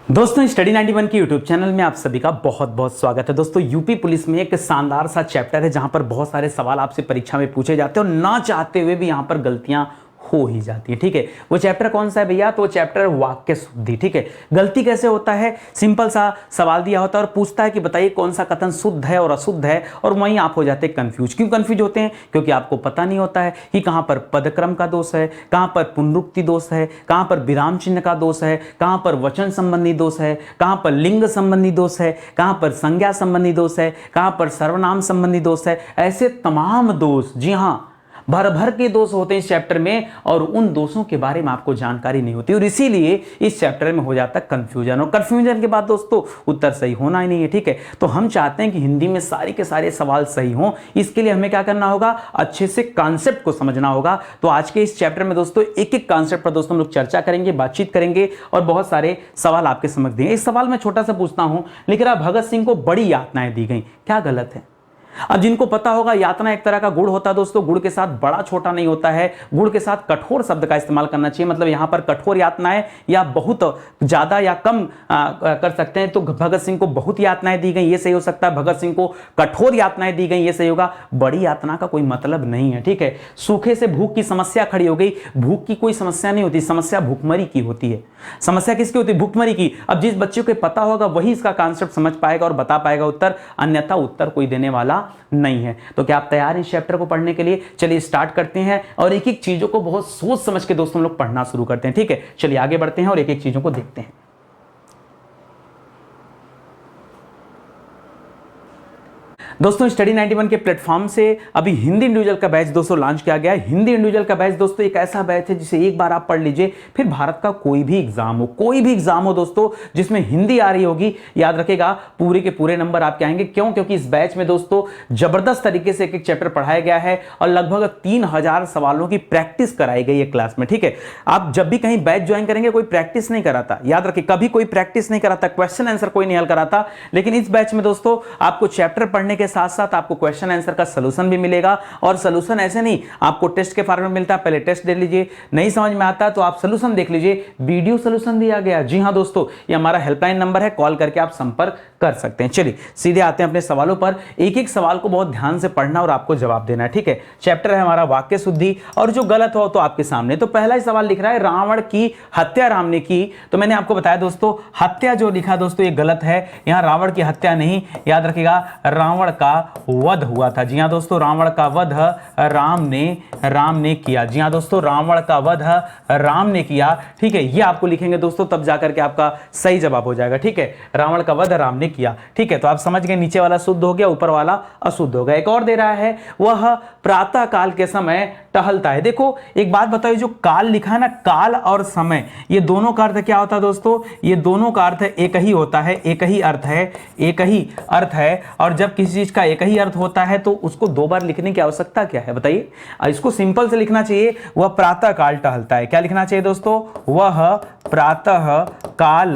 दोस्तों स्टडी 91 की YouTube channel में आप सभी का बहुत बहुत स्वागत है। दोस्तों यूपी पुलिस में एक शानदार सा चैप्टर है जहां पर बहुत सारे सवाल आपसे परीक्षा में पूछे जाते हैं और ना चाहते हुए भी यहां पर गलतियां हो ही जाती है। ठीक है, वो चैप्टर कौन सा है भैया? तो वो चैप्टर वाक्य शुद्धि। ठीक है, गलती कैसे होता है? सिंपल सा सवाल दिया होता है और पूछता है कि बताइए कौन सा कथन शुद्ध है और अशुद्ध है, और वहीं आप हो जाते हैं कंफ्यूज। क्यों कंफ्यूज होते हैं? क्योंकि आपको पता नहीं होता है कि कहां पर पदक्रम का दोष है, कहां पर पुनरुक्ति दोष है, कहां पर विराम चिन्ह का दोष है, कहां पर वचन संबंधी दोष है, कहां पर लिंग संबंधी दोष है, कहां पर संज्ञा संबंधी दोष है, कहां पर सर्वनाम संबंधी दोष है। ऐसे तमाम दोष, जी हां, भर भर के दोष होते हैं इस चैप्टर में, और उन दोषों के बारे में आपको जानकारी नहीं होती और इसीलिए इस चैप्टर में हो जाता है कंफ्यूजन, और कंफ्यूजन के बाद दोस्तों उत्तर सही होना ही नहीं है। ठीक है, तो हम चाहते हैं कि हिंदी में सारे के सारे सवाल सही हों। इसके लिए हमें क्या करना होगा? अच्छे से कॉन्सेप्ट को समझना होगा। तो आज के इस चैप्टर में दोस्तों एक एक कॉन्सेप्ट पर दोस्तों हम लोग चर्चा करेंगे, बातचीत करेंगे और बहुत सारे सवाल आपके समझ देंगे। इस सवाल में छोटा सा पूछता हूं, लिख रहा भगत सिंह को बड़ी यातनाएं दी गई, क्या गलत है? अब जिनको पता होगा, यातना एक तरह का गुड़ होता है दोस्तों, गुड़ के साथ बड़ा छोटा नहीं होता है, गुड़ के साथ कठोर शब्द का इस्तेमाल करना चाहिए। मतलब यहां पर कठोर यातनाएं या बहुत ज्यादा या कम कर सकते हैं। तो भगत सिंह को बहुत यातनाएं दी गई, ये सही हो सकता है। भगत सिंह को कठोर यातनाएं दी गई, ये सही होगा। बड़ी यातना का कोई मतलब नहीं है। ठीक है, सूखे से भूख की समस्या खड़ी हो गई, भूख की कोई समस्या नहीं होती, समस्या भूखमरी की होती है। समस्या किसकी होती है? भूखमरी की। अब जिस बच्चे को पता होगा वही इसका कॉन्सेप्ट समझ पाएगा और बता पाएगा उत्तर, अन्यथा उत्तर कोई देने वाला नहीं है। तो क्या आप तैयार हैं इस चैप्टर को पढ़ने के लिए? चलिए स्टार्ट करते हैं और एक एक चीजों को बहुत सोच समझ के दोस्तों हम लोग पढ़ना शुरू करते हैं। ठीक है, चलिए आगे बढ़ते हैं और एक एक चीजों को देखते हैं। दोस्तों स्टडी 91 के प्लेटफॉर्म से अभी हिंदी इंडिविजुअल का बैच दोस्तों लॉन्च किया गया है। हिंदी इंडिविजुअल का बैच दोस्तों एक ऐसा बैच है जिसे एक बार आप पढ़ लीजिए, फिर भारत का कोई भी एग्जाम हो दोस्तों जिसमें हिंदी आ रही होगी, याद रखेगा पूरे के पूरे नंबर आपके आएंगे। क्यों? क्योंकि इस बैच में दोस्तों जबरदस्त तरीके से एक एक चैप्टर पढ़ाया गया है और लगभग 3000 सवालों की प्रैक्टिस कराई गई है क्लास में। ठीक है, आप जब भी कहीं बैच ज्वाइन करेंगे कोई प्रैक्टिस नहीं कराता, याद रखिए, कभी कोई प्रैक्टिस नहीं कराता, क्वेश्चन आंसर कोई नहीं हल कराता। लेकिन इस बैच में दोस्तों आपको चैप्टर पढ़ने के साथ साथ आपको क्वेश्चन आंसर का सॉल्यूशन भी मिलेगा, और सॉल्यूशन ऐसे नहीं आपको टेस्ट के फॉर्मेट में मिलता है, पहले टेस्ट दे लीजिए, नहीं समझ में आता तो आप सॉल्यूशन देख लीजिए, वीडियो सॉल्यूशन दिया गया। जी हां दोस्तों, ये हमारा हेल्पलाइन नंबर है, कॉल करके आप संपर्क कर सकते हैं। चलिए सीधे आते हैं अपने सवालों पर। एक एक सवाल को बहुत ध्यान से पढ़ना और आपको जवाब देना है। ठीक है, चैप्टर है हमारा वाक्य शुद्धि, और जो गलत हो तो आपके सामने। तो पहला ही सवाल लिख रहा है रावण की हत्या राम ने की। तो मैंने आपको बताया दोस्तों, हत्या जो लिखा दोस्तों ये गलत है, यहां रावण की हत्या नहीं, याद रखिएगा रावण का वध हुआ था। जी हां दोस्तों, रावण का वध राम ने किया। जी हां दोस्तों, रावण का वध राम ने किया। ठीक है, ये आपको लिखेंगे दोस्तों, तब जाकर के आपका सही जवाब हो जाएगा। ठीक है, रावण का वध राम ने किया। ठीक है, तो आप समझ गए, नीचे वाला शुद्ध हो गया, ऊपर वाला अशुद्ध हो गया। एक और दे रहा है, वह प्रातः काल के समय टहलता है। देखो एक बात बताओ, जो काल लिखा है ना, काल और समय, ये दोनों का अर्थ क्या होता है दोस्तों? ये दोनों का अर्थ एक ही होता है, एक ही अर्थ है, एक ही अर्थ है। और जब किसी चीज का एक ही अर्थ होता है तो उसको दो बार लिखने की आवश्यकता क्या है बताइए? इसको सिंपल से लिखना चाहिए, वह प्रातः काल टहलता है। क्या लिखना चाहिए दोस्तों? वह प्रातः काल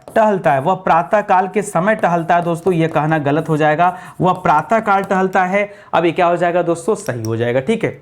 टहलता है, वह प्रातः काल के समय टहलता है। दोस्तों ये कहना गलत हो जाएगा, वह प्रातः काल टहलता है। अब ये क्या हो जाएगा दोस्तों? सही हो जाएगा। ठीक है,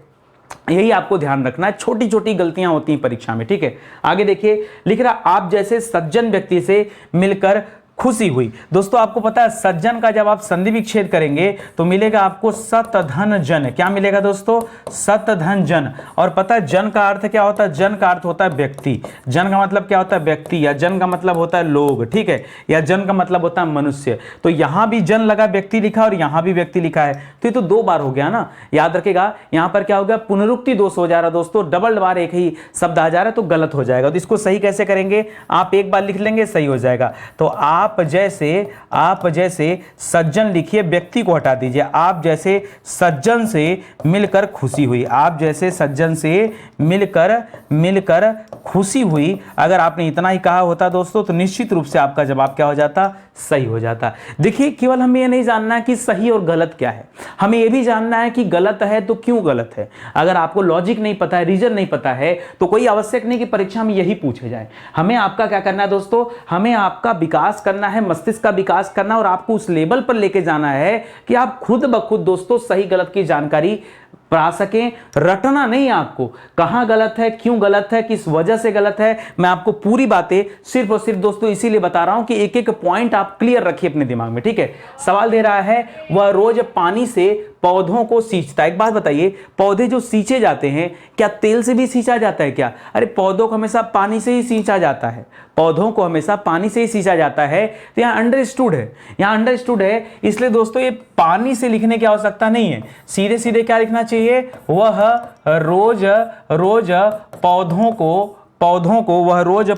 यही आपको ध्यान रखना है, छोटी छोटी गलतियां होती हैं परीक्षा में। ठीक है, आगे देखिए, लिख रहा आप जैसे सज्जन व्यक्ति से मिलकर खुशी हुई। दोस्तों आपको पता है सज्जन का जब आप संधि विच्छेद करेंगे तो मिलेगा आपको सत धन जन। क्या मिलेगा दोस्तों? सत धन जन। और पता है जन का अर्थ क्या होता है? जन का अर्थ होता है व्यक्ति। जन का मतलब क्या होता है? व्यक्ति, या जन का मतलब होता है लोग। ठीक है, या जन का मतलब होता है मनुष्य। तो यहां भी जन लगा, व्यक्ति लिखा, और यहां भी व्यक्ति लिखा है, तो ये तो दो बार हो गया ना। याद रखेगा यहां पर क्या हो गया? पुनरुक्ति दोष हो जा रहा दोस्तों, डबल बार एक ही शब्द आ जा रहा है तो गलत हो जाएगा। तो इसको सही कैसे करेंगे? आप एक बार लिख लेंगे, सही हो जाएगा। तो आप जैसे सज्जन लिखिए, व्यक्ति को हटा दीजिए, आप जैसे सज्जन से मिलकर खुशी हुई। आप जैसे सज्जन से मिलकर खुशी हुई। अगर आपने इतना ही कहा होता दोस्तों तो निश्चित रूप से आपका जवाब क्या हो जाता? सही हो जाता। देखिए केवल हमें ये नहीं जानना है कि सही और गलत क्या है, हमें ये भी जानना है कि गलत है तो क्यों गलत है। अगर आपको लॉजिक नहीं पता है, रीजन नहीं पता है, तो कोई आवश्यक नहीं कि परीक्षा में यही पूछे जाए। हमें आपका क्या करना है दोस्तों? हमें आपका विकास करना है, मस्तिष्क का विकास करना, और आपको उस लेवल पर लेके जाना है कि आप खुद ब खुद दोस्तों सही गलत की जानकारी पढ़ा सकें, रटना नहीं आपको, कहां गलत है, क्यों गलत है, किस वजह से गलत है, मैं आपको पूरी बातें सिर्फ और सिर्फ दोस्तों इसीलिए बता रहा हूं कि एक एक पॉइंट आप क्लियर रखिए अपने दिमाग में, ठीक है। सवाल दे रहा है, वह रोज पानी से पौधों को सींचता है। एक बात बताइए, पौधे जो सींचे जाते हैं क्या तेल से भी सींचा जाता है क्या? अरे पौधों को हमेशा पानी से ही सींचा जाता है, पौधों को हमेशा पानी से ही सींचा जाता है। तो यहाँ अंडरस्टूड है, यहाँ अंडरस्टूड है, इसलिए दोस्तों ये पानी से लिखने की आवश्यकता नहीं है, सीधे सीधे क्या लिखना चाहिए, वह रोज रोज पौधों को वह रोज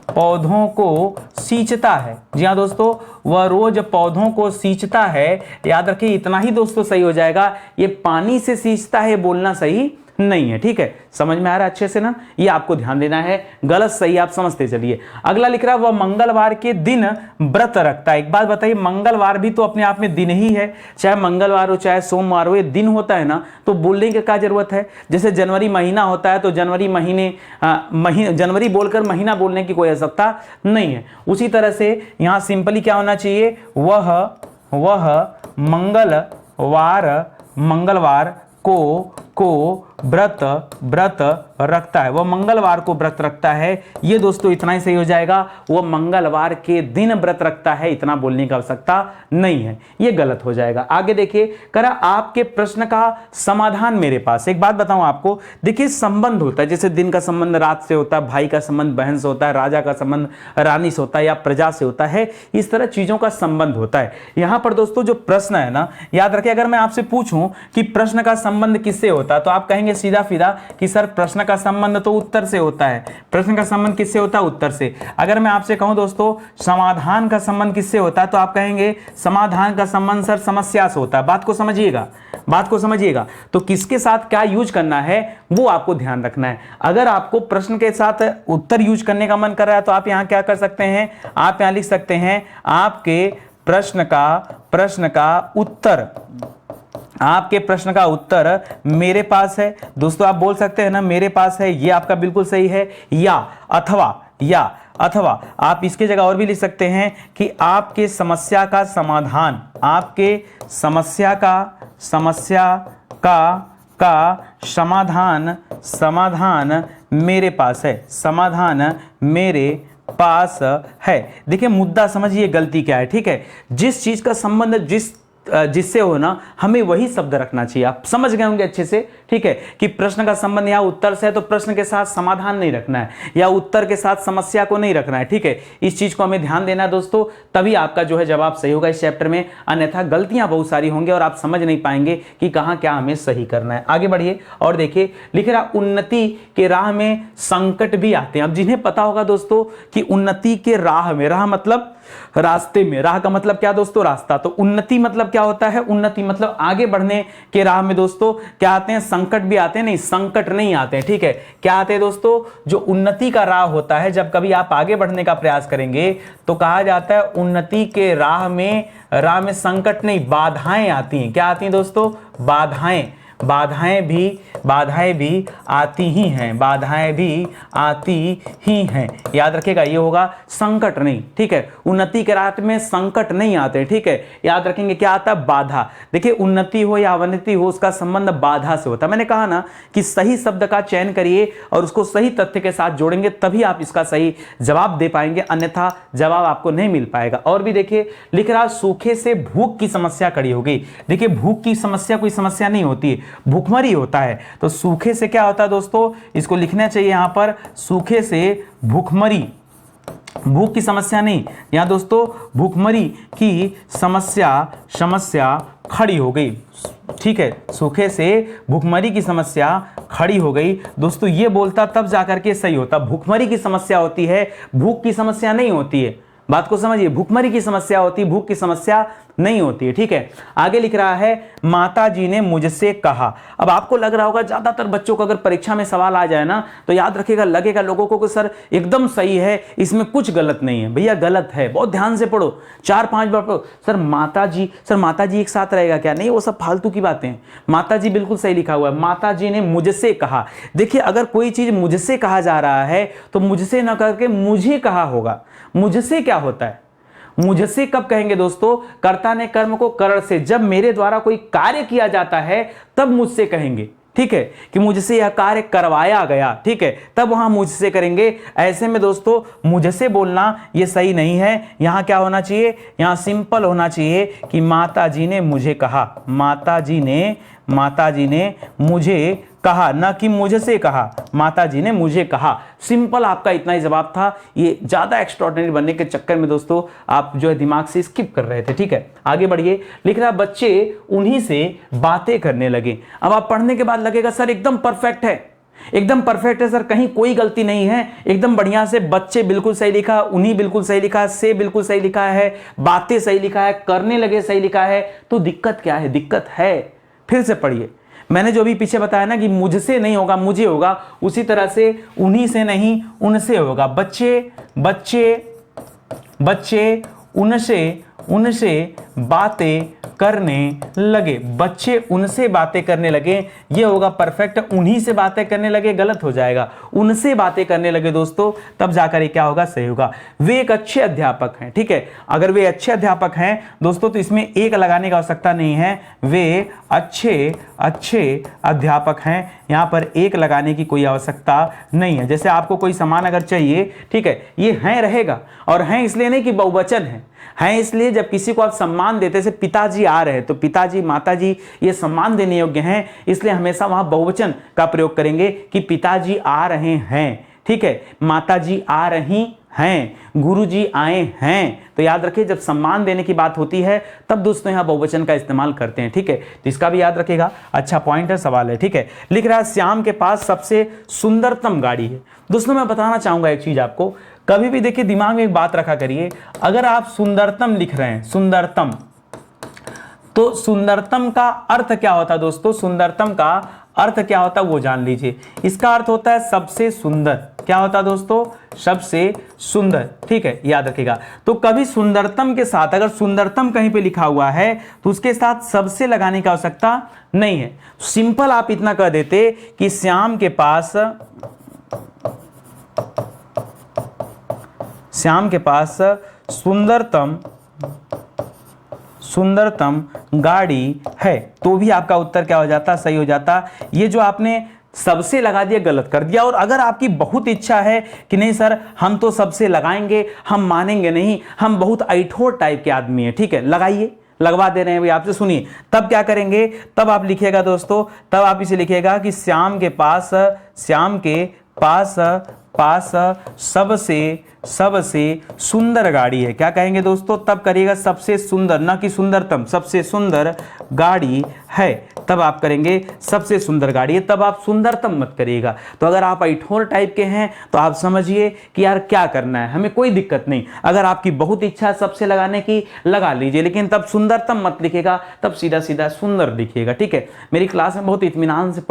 पौधों को सींचता है। जी हाँ दोस्तों, वह रोज पौधों को सींचता है। याद रखिए इतना ही दोस्तों सही हो जाएगा, ये पानी से सींचता है बोलना सही नहीं है, ठीक है। समझ में आ रहा है अच्छे से ना, ये आपको ध्यान देना है, गलत सही आप समझते चलिए। अगला लिख रहा है, वह मंगलवार के दिन व्रत रखता है। एक बात बताइए, मंगलवार भी तो अपने आप में दिन ही है, चाहे मंगलवार हो चाहे सोमवार हो, ये दिन होता है ना, तो बोलने की क्या जरूरत है। जैसे जनवरी महीना होता है तो जनवरी जनवरी बोलकर महीना बोलने की कोई आवश्यकता नहीं है। उसी तरह से यहां सिंपली क्या होना चाहिए, वह मंगलवार को व्रत रखता है, वह मंगलवार को व्रत रखता है। ये दोस्तों इतना ही सही हो जाएगा, वह मंगलवार के दिन व्रत रखता है, इतना बोलने की आवश्यकता नहीं है, ये गलत हो जाएगा। आगे देखिए, करा आपके प्रश्न का समाधान मेरे पास। एक बात बताऊं आपको, देखिए संबंध होता है, जैसे दिन का संबंध रात से होता है, भाई का संबंध बहन से होता है, राजा का संबंध रानी से होता है या प्रजा से होता है, इस तरह चीजों का संबंध होता है। यहां पर दोस्तों जो प्रश्न है ना, याद रखिए, अगर मैं आपसे पूछूं कि प्रश्न का संबंध किससे होता है, तो आप कहेंगे सीधा सीधा कि सर प्रश्न का संबंध तो उत्तर से होता है। प्रश्न का संबंध किससे होता है? उत्तर से। अगर मैं आपसे कहूं दोस्तों समाधान का संबंध किससे होता है, तो आप कहेंगे समाधान का संबंध सर समस्या से होता है। बात को समझिएगा, तो किसके साथ क्या यूज करना है वो आपको ध्यान रखना है। अगर आपको प्रश्न के साथ उत्तर यूज करने का मन कर रहा है तो आप यहां क्या कर सकते हैं, आप यहां लिख सकते हैं, आपके प्रश्न का उत्तर मेरे पास है। दोस्तों आप बोल सकते हैं ना मेरे पास है, ये आपका बिल्कुल सही है। या अथवा आप इसके जगह और भी लिख सकते हैं कि आपके समस्या का समाधान मेरे पास है, समाधान मेरे पास है। देखिए मुद्दा समझिए गलती क्या है, ठीक है। जिस चीज का संबंध जिससे हो ना, हमें वही शब्द रखना चाहिए। आप समझ गए होंगे अच्छे से, ठीक है, कि प्रश्न का संबंध या उत्तर से है तो प्रश्न के साथ समाधान नहीं रखना है या उत्तर के साथ समस्या को नहीं रखना है, ठीक है। इस चीज को हमें ध्यान देना है दोस्तों, तभी आपका जो है जवाब सही होगा इस चैप्टर में, अन्यथा गलतियां बहुत सारी होंगी और आप समझ नहीं पाएंगे कि कहां क्या हमें सही करना है। आगे बढ़िए और देखिए, लिख रहा उन्नति के राह में संकट भी आते हैं। अब जिन्हें पता होगा दोस्तों कि उन्नति के राह में, राह मतलब रास्ते में, राह का मतलब क्या दोस्तों? रास्ता। तो उन्नति मतलब क्या होता है? उन्नति मतलब आगे बढ़ने के राह में दोस्तों क्या आते हैं? संकट भी आते हैं। नहीं, संकट नहीं आते हैं, ठीक है। क्या आते हैं दोस्तों? जो उन्नति का राह होता है, जब कभी आप आगे बढ़ने का प्रयास करेंगे तो कहा जाता है उन्नति के राह में संकट नहीं, बाधाएं आती हैं। क्या आती हैं दोस्तों? बाधाएं भी आती ही हैं, बाधाएं भी आती ही हैं। याद रखिएगा, ये होगा संकट नहीं, ठीक है। उन्नति के राह में संकट नहीं आते, ठीक है। याद रखेंगे क्या आता है? बाधा। देखिए उन्नति हो या अवनति हो, उसका संबंध बाधा से होता है। मैंने कहा ना कि सही शब्द का चयन करिए और उसको सही तथ्य के साथ जोड़ेंगे, तभी आप इसका सही जवाब दे पाएंगे, अन्यथा जवाब आपको नहीं मिल पाएगा। और भी देखिए, लिख रहा सूखे से भूख की समस्या खड़ी हो गई। देखिए भूख की समस्या कोई समस्या नहीं होती है, भूखमरी होता है। तो सूखे से क्या होता है दोस्तों? इसको लिखना चाहिए यहां पर, सूखे से भूखमरी, भूख की समस्या नहीं, यहां दोस्तों भूखमरी की समस्या खड़ी हो गई, ठीक है। सूखे से भूखमरी की समस्या खड़ी हो गई। दोस्तों ये बोलता तब जाकर के सही होता, भूखमरी की समस्या होती है, भूख की समस्या नहीं होती है। बात को समझिए, भूखमरी की समस्या होती है, भूख की समस्या नहीं होती है, ठीक है। आगे लिख रहा है माताजी ने मुझसे कहा। अब आपको लग रहा होगा, ज्यादातर बच्चों को अगर परीक्षा में सवाल आ जाए ना तो याद रखिएगा, लगेगा लोगों को कि सर एकदम सही है, इसमें कुछ गलत नहीं है। भैया गलत है, बहुत ध्यान से पढ़ो, 4-5 बार पढ़ो। सर माताजी एक साथ रहेगा क्या? नहीं, वो सब फालतू की बातें हैं। माताजी बिल्कुल सही लिखा हुआ है, माताजी ने मुझसे कहा। देखिए अगर कोई चीज मुझसे कहा जा रहा है तो मुझसे ना करके मुझे कहा होगा। मुझसे क्या होता है? मुझसे कब कहेंगे दोस्तों? कर्ता ने कर्म को करण से, जब मेरे द्वारा कोई कार्य किया जाता है तब मुझसे कहेंगे, ठीक है, कि मुझसे यह कार्य करवाया गया, ठीक है, तब वहां मुझसे करेंगे। ऐसे में दोस्तों मुझसे बोलना यह सही नहीं है। यहां क्या होना चाहिए? यहां सिंपल होना चाहिए कि माताजी ने मुझे कहा, माताजी ने मुझे कहा, ना कि मुझसे कहा, माताजी ने मुझे कहा। सिंपल आपका इतना ही जवाब था। ये ज्यादा एक्स्ट्राऑर्डिनरी बनने के चक्कर में दोस्तों आप जो है दिमाग से स्किप कर रहे थे, ठीक है। आगे बढ़िए। लिख रहा बच्चे उन्हीं से बातें करने लगे। अब आप पढ़ने के बाद लगेगा सर एकदम परफेक्ट है, एकदम परफेक्ट है सर, कहीं कोई गलती नहीं है, एकदम बढ़िया से बच्चे बिल्कुल सही लिखा, उन्हीं बिल्कुल सही लिखा, से बिल्कुल सही लिखा है, बातें सही लिखा है, करने लगे सही लिखा है, तो दिक्कत क्या है? दिक्कत है। फिर से पढ़िए। मैंने जो भी पीछे बताया ना कि मुझसे नहीं होगा मुझे होगा, उसी तरह से उन्हीं से नहीं उनसे होगा। बच्चे उनसे बातें करने लगे, बच्चे उनसे बातें करने लगे, ये होगा परफेक्ट। उन्हीं से बातें करने लगे गलत हो जाएगा, उनसे बातें करने लगे दोस्तों, तब जाकर ये क्या होगा? सही होगा। वे एक अच्छे अध्यापक हैं, ठीक है। अगर वे अच्छे अध्यापक हैं दोस्तों तो इसमें एक लगाने की आवश्यकता नहीं है, वे अच्छे अध्यापक हैं, यहां पर एक लगाने की कोई आवश्यकता नहीं है। जैसे आपको कोई सामान अगर चाहिए, ठीक है, ये हैं रहेगा, और हैं इसलिए नहीं कि बहुवचन है इसलिए जब किसी को आप सम्मान देते, से पिताजी आ रहे हैं तो पिताजी माताजी ये सम्मान देने योग्य हैं, इसलिए हमेशा वहां बहुवचन का प्रयोग करेंगे कि पिताजी आ रहे हैं, ठीक है, माताजी आ रही हैं, गुरुजी आए हैं। तो याद रखिए जब सम्मान देने की बात होती है तब दोस्तों यहां बहुवचन का इस्तेमाल करते हैं, ठीक है। तो इसका भी याद रखिएगा। अच्छा पॉइंट है, सवाल है, ठीक है। लिख रहा है श्याम के पास सबसे सुंदरतम गाड़ी है। दोस्तों मैं बताना चाहूंगा एक चीज आपको, कभी भी देखिए दिमाग में एक बात रखा करिए, अगर आप सुंदरतम लिख रहे हैं, सुंदरतम, तो सुंदरतम का अर्थ क्या होता है दोस्तों? सुंदरतम का अर्थ क्या होता है वो जान लीजिए। इसका अर्थ होता है सबसे सुंदर। क्या होता है दोस्तों? सबसे सुंदर, ठीक है, याद रखिएगा। तो कभी सुंदरतम के साथ, अगर सुंदरतम कहीं पे लिखा हुआ है तो उसके साथ सबसे लगाने की आवश्यकता नहीं है। सिंपल आप इतना कह देते कि श्याम के पास सुंदरतम गाड़ी है, तो भी आपका उत्तर क्या हो जाता? सही हो जाता। ये जो आपने सबसे लगा दिया गलत कर दिया। और अगर आपकी बहुत इच्छा है कि नहीं सर हम तो सबसे लगाएंगे, हम मानेंगे नहीं, हम बहुत ऐठोर टाइप के आदमी हैं, ठीक है, लगाइए, लगवा दे रहे हैं भाई आपसे, सुनिए। तब क्या करेंगे? तब आप लिखिएगा दोस्तों, तब आप इसे लिखिएगा कि श्याम के पास सबसे सुंदर गाड़ी है। क्या कहेंगे दोस्तों? तब करिएगा सबसे सुंदर, ना कि सुंदरतम, सबसे सुंदर गाड़ी है, तब आप करेंगे सबसे सुंदर गाड़ी है, तब आप सुंदरतम मत करिएगा। तो अगर आप ऐठोर टाइप के हैं तो आप समझिए कि यार क्या करना है, हमें कोई दिक्कत नहीं। अगर आपकी बहुत इच्छा है सबसे लगाने की, लगा लीजिए, लेकिन तब सुंदरतम मत लिखिएगा, तब सीधा सीधा सुंदर लिखिएगा, ठीक है। मेरी क्लास में बहुत इत्मीनान से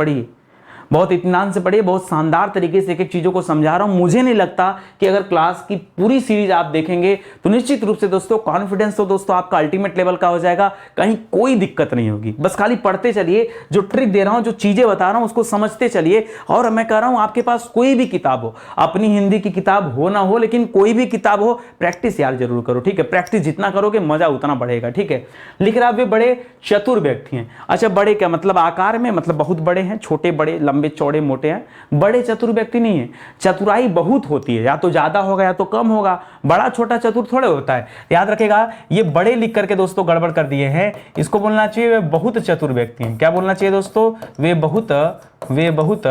पढ़िए, बहुत शानदार तरीके से एक एक चीज़ों को समझा रहा हूं। मुझे नहीं लगता कि अगर क्लास की पूरी सीरीज आप देखेंगे तो निश्चित रूप से दोस्तों कॉन्फिडेंस तो दोस्तों आपका अल्टीमेट लेवल का हो जाएगा, कहीं कोई दिक्कत नहीं होगी। बस खाली पढ़ते चलिए, जो ट्रिक दे रहा हूं, जो चीज़ें बता रहा हूं उसको समझते चलिए। और मैं कह रहा हूं आपके पास कोई भी किताब हो, अपनी हिंदी की किताब हो ना हो, लेकिन कोई भी किताब हो, प्रैक्टिस यार जरूर करो, ठीक है। प्रैक्टिस जितना करोगे मजा उतना बढ़ेगा, ठीक है। लिख रहा वे बड़े चतुर व्यक्ति हैं। अच्छा बड़े क्या मतलब? आकार में मतलब बहुत बड़े हैं, छोटे बड़े, लंबे चौड़े मोटे हैं। बड़े चतुर व्यक्ति नहीं है। चतुराई बहुत होती है, या तो ज्यादा होगा या तो कम होगा, बड़ा छोटा चतुर थोड़े होता है। याद रखेगा, ये बड़े लिख करके दोस्तों गड़बड़ कर दिए हैं। इसको बोलना चाहिए वे बहुत चतुर व्यक्ति हैं। क्या बोलना चाहिए दोस्तों? वे बहुत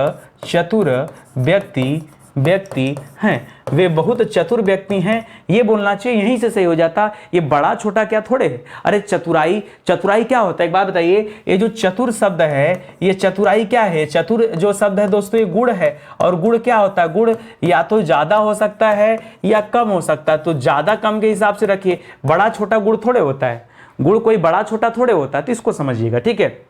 चतुर व्यक्ति हैं, वे बहुत चतुर व्यक्ति हैं, ये बोलना चाहिए। यहीं से सही हो जाता। ये बड़ा छोटा क्या थोड़े है। अरे चतुराई क्या होता है एक बात बताइए? ये जो चतुर शब्द है, ये चतुराई क्या है? चतुर जो शब्द है दोस्तों ये गुण है, और गुण क्या होता है? गुण या तो ज्यादा हो सकता है या कम हो सकता है। तो ज्यादा कम के हिसाब से रखिए, बड़ा छोटा गुण थोड़े होता है, गुण कोई बड़ा छोटा थोड़े होता है, तो इसको समझिएगा, ठीक है।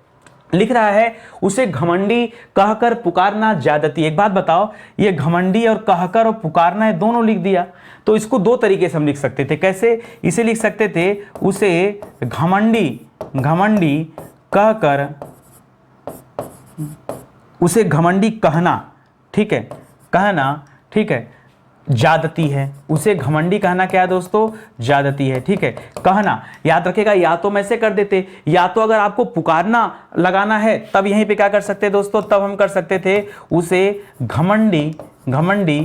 लिख रहा है उसे घमंडी कहकर पुकारना ज्यादती। एक बात बताओ, ये घमंडी और कहकर और पुकारना है दोनों लिख दिया, तो इसको दो तरीके से हम लिख सकते थे। कैसे? इसे लिख सकते थे उसे घमंडी कहकर, उसे घमंडी कहना, ठीक है, कहना, ठीक है, ज्यादती है, उसे घमंडी कहना क्या है दोस्तों, ज्यादती है। ठीक है, कहना याद रखेगा, या तो मैं से कर देते, या तो अगर आपको पुकारना लगाना है तब यहीं पे क्या कर सकते दोस्तों, तब हम कर सकते थे उसे घमंडी, घमंडी